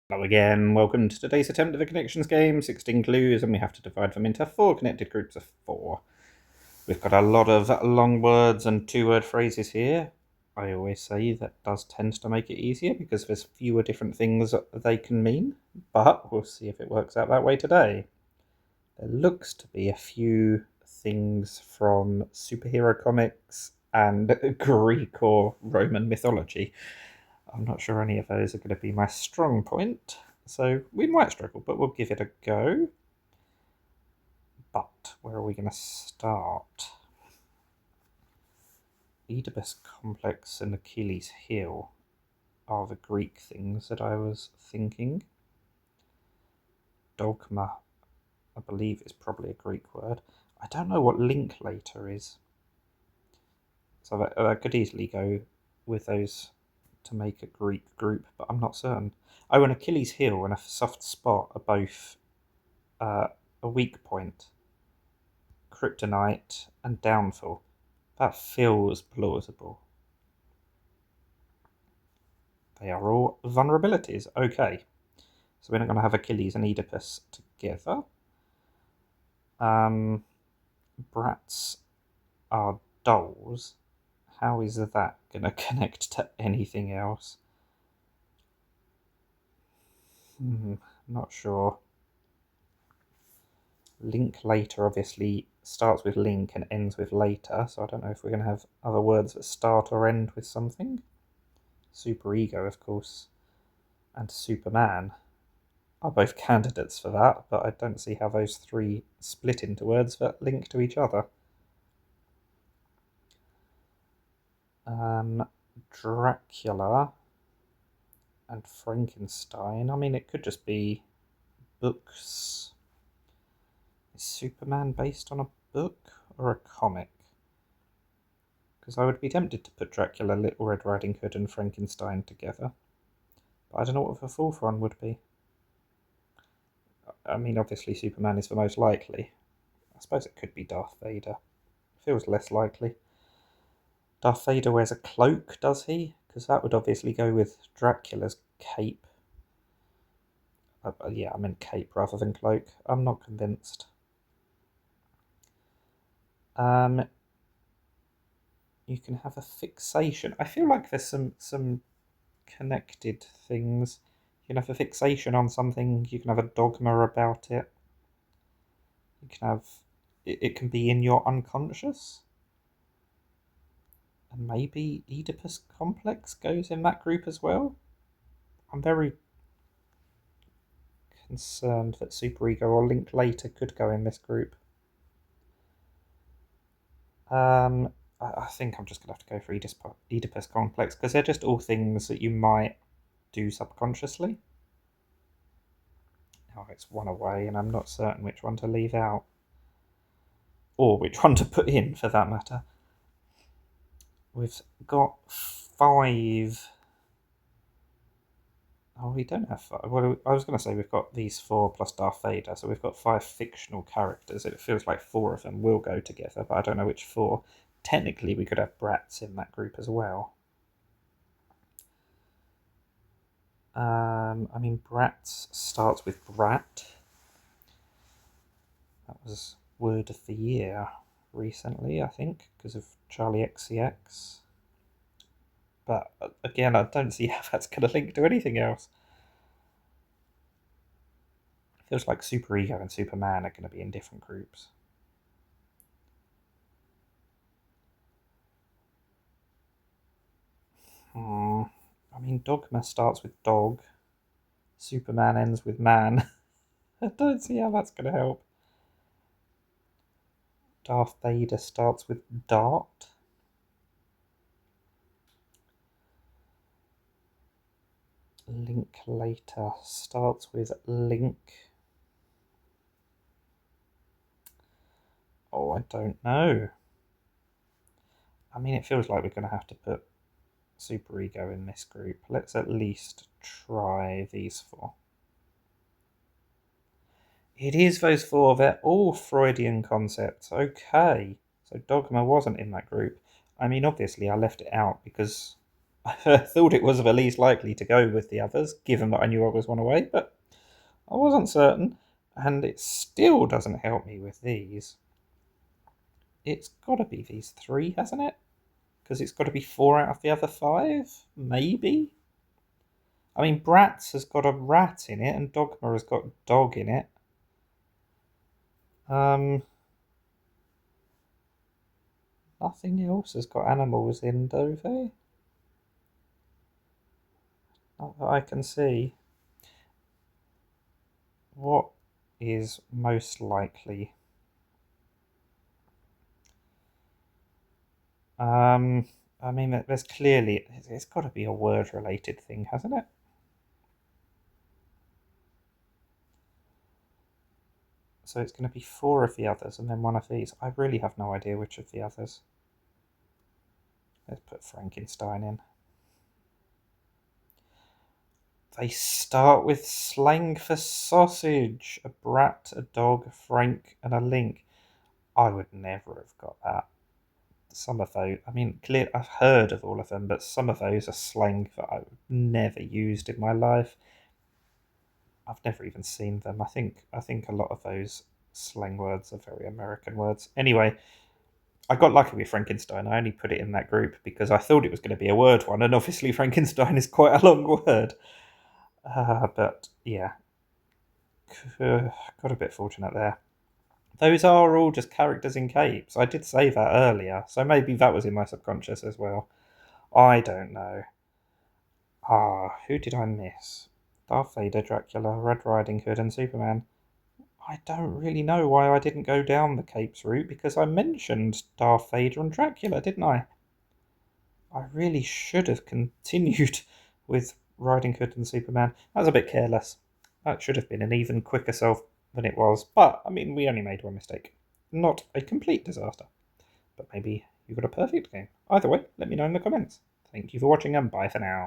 Hello again, welcome to today's attempt at the connections game, 16 clues, and we have to divide them into 4 connected groups of 4. We've got a lot of long words and 2-word phrases here. I always say that does tend to make it easier because there's fewer different things they can mean, but we'll see if it works out that way today. There looks to be a few things from superhero comics and Greek or Roman mythology. I'm not sure any of those are going to be my strong point, so we might struggle, but we'll give it a go. But where are we going to start? Oedipus complex and Achilles heel are the Greek things that I was thinking. Dogma, I believe, is probably a Greek word. I don't know what Linklater is, so that could easily go with those to make a Greek group, but I'm not certain. Oh, and Achilles heel and a soft spot are both a weak point, kryptonite, and downfall. That feels plausible. They are all vulnerabilities. Okay, so we're not going to have Achilles and Oedipus together. Brats are dolls. How is that going to connect to anything else? Not sure. Linklater obviously starts with link and ends with later, so I don't know if we're going to have other words that start or end with something. Superego, of course, and Superman are both candidates for that, but I don't see how those three split into words that link to each other. Dracula and Frankenstein. I mean, it could just be books. Is Superman based on a book or a comic? Because I would be tempted to put Dracula, Little Red Riding Hood, and Frankenstein together. But I don't know what the fourth one would be. I mean, obviously Superman is the most likely. I suppose it could be Darth Vader. Feels less likely. Darth Vader wears a cloak, does he? Because that would obviously go with Dracula's cape. Yeah, I meant cape rather than cloak. I'm not convinced. You can have a fixation. I feel like there's some connected things. You can have a fixation on something. You can have a dogma about it. You can have it can be in your unconscious. And maybe Oedipus complex goes in that group as well. I'm very concerned that Superego or Linklater could go in this group. I think I'm just going to have to go for Oedipus complex because they're just all things that you might do subconsciously. Oh, it's one away, and I'm not certain which one to leave out. Or which one to put in, for that matter. We've got 5. Oh, we don't have 5. Well, I was going to say we've got these 4 plus Darth Vader, so we've got 5 fictional characters. It feels like 4 of them will go together, but I don't know which 4. Technically, we could have brats in that group as well. I mean, brats starts with brat. That was word of the year recently, I think, because of Charlie XCX. But again, I don't see how that's going to link to anything else. Feels like Superego and Superman are going to be in different groups. I mean, Dogma starts with dog. Superman ends with man. I don't see how that's going to help. Darth Vader starts with dart. Linklater starts with link. Oh, I don't know. I mean, it feels like we're going to have to put Superego in this group. Let's at least try these 4. It is those 4. They're all Freudian concepts. Okay. So Dogma wasn't in that group. I mean, obviously, I left it out because I thought it was the least likely to go with the others, given that I knew I was one away, but I wasn't certain, and it still doesn't help me with these. It's got to be these three, hasn't it? Because it's got to be 4 out of the other 5, maybe? I mean, Bratz has got a rat in it, and Dogma has got dog in it. Nothing else has got animals in, do they? Not that I can see. What is most likely? I mean, there's clearly... It's got to be a word-related thing, hasn't it? So it's going to be 4 of the others and then 1 of these. I really have no idea which of the others. Let's put Frankenstein in. They start with slang for sausage. A brat, a dog, Frank, and a link. I would never have got that. Some of those, I mean, clear. I've heard of all of them, but some of those are slang that I've never used in my life. I've never even seen them. I think a lot of those slang words are very American words. Anyway, I got lucky with Frankenstein. I only put it in that group because I thought it was going to be a word one, and obviously Frankenstein is quite a long word. But yeah, got a bit fortunate there. Those are all just characters in capes. I did say that earlier, so maybe that was in my subconscious as well. I don't know. Who did I miss? Darth Vader, Dracula, Red Riding Hood, and Superman. I don't really know why I didn't go down the capes route because I mentioned Darth Vader and Dracula, didn't I? I really should have continued with Riding Hood and Superman. That was a bit careless. That should have been an even quicker solve than it was. But, I mean, we only made one mistake. Not a complete disaster. But maybe you got a perfect game. Either way, let me know in the comments. Thank you for watching and bye for now.